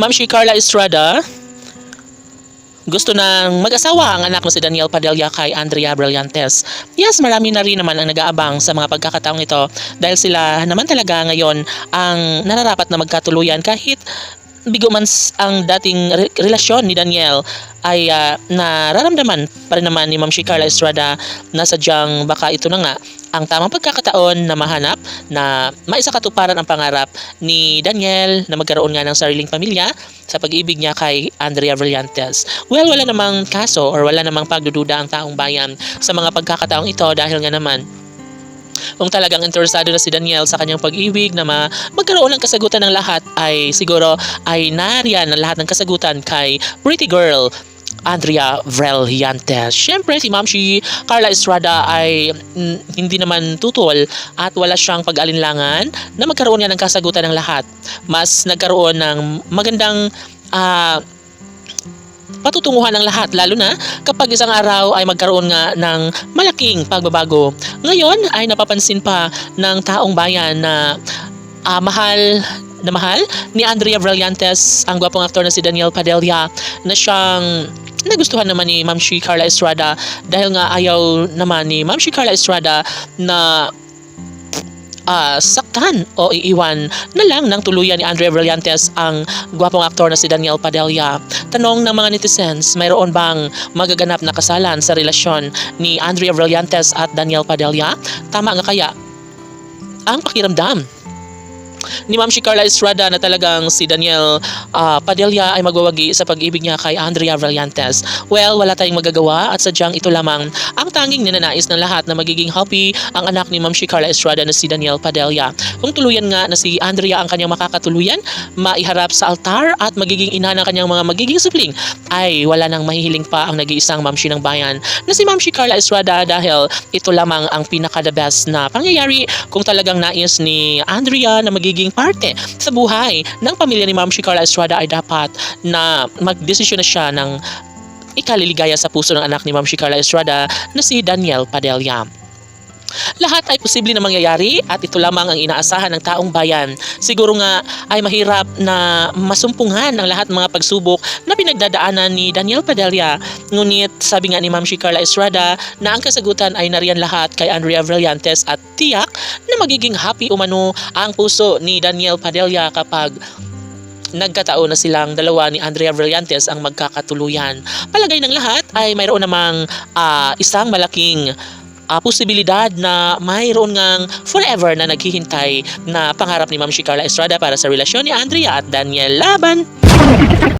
Ma'am si Carla Estrada, gusto ng mag-asawa ang anak na si Daniel Padilla kay Andrea Brillantes. Yes, marami na rin naman ang nag-aabang sa mga pagkakataong ito dahil sila naman talaga ngayon ang nararapat na magkatuluyan kahit bigo man ang dating relasyon ni Daniel ay nararamdaman pa rin naman ni Ma'am si Carla Estrada na sadyang baka ito na nga ang tamang pagkakataon na mahanap na maisakatuparan ang pangarap ni Daniel na magkaroon nga ng sariling pamilya sa pag-ibig niya kay Andrea Brillantes. Well, wala namang kaso or wala namang pagdududa ang taong bayan sa mga pagkakataong ito dahil nga naman kung talagang interesado na si Daniel sa kanyang pag-ibig na magkaroon ng kasagutan ng lahat ay siguro ay nariyan ang lahat ng kasagutan kay pretty girl Andrea Brillantes. Siyempre si Ma'am si Carla Estrada ay hindi naman tutol at wala siyang pag-alinlangan na magkaroon niya ng kasagutan ng lahat. Mas nagkaroon ng magandang patutunguhan ng lahat, lalo na kapag isang araw ay magkaroon nga ng malaking pagbabago. Ngayon ay napapansin pa ng taong bayan na mahal ni Andrea Brillantes ang gwapong aktor na si Daniel Padilla na siyang nagustuhan naman ni Ma'am si Carla Estrada dahil nga ayaw naman ni Ma'am si Carla Estrada na saktan o iiwan na lang ng tuluyan ni Andrea Brillantes ang gwapong aktor na si Daniel Padilla. Tanong ng mga netizens, mayroon bang magaganap na kasalan sa relasyon ni Andrea Brillantes at Daniel Padilla? Tama nga kaya ang pakiramdam ni Ma'am si Carla Estrada na talagang si Daniel Padilla ay magwawagi sa pag-ibig niya kay Andrea Brillantes? Well, wala tayong magagawa at sadyang ito lamang ang tanging ninanais ng lahat na magiging happy ang anak ni Ma'am si Carla Estrada na si Daniel Padilla. Kung tuluyan nga na si Andrea ang kanyang makakatuluyan, maiharap sa altar at magiging ina ng kanyang mga magiging supling, ay wala nang mahihiling pa ang nag-iisang Ma'am si ng bayan na si Ma'am si Carla Estrada dahil ito lamang ang pinaka-the best na pangyayari kung talagang nais ni Andrea na magiging parte sa buhay ng pamilya ni Ma'am si Carla Estrada ay dapat na magdesisyon na siya ng ikaliligaya sa puso ng anak ni Ma'am si Carla Estrada na si Daniel Padilla. Lahat ay posible na mangyayari at ito lamang ang inaasahan ng taong bayan. Siguro nga ay mahirap na masumpungan ang lahat ng mga pagsubok na pinagdadaanan ni Daniel Padilla. Ngunit sabi nga ni Ma'am si Carla Estrada na ang kasagutan ay nariyan lahat kay Andrea Brillantes at tiyak na magiging happy umano ang puso ni Daniel Padilla kapag nagkataon na silang dalawa ni Andrea Brillantes ang magkakatuluyan. Palagay ng lahat ay mayroon namang isang malaking posibilidad na mayroon ngang forever na naghihintay na pangarap ni Ma'am si Carla Estrada para sa relasyon ni Andrea at Daniel Laban.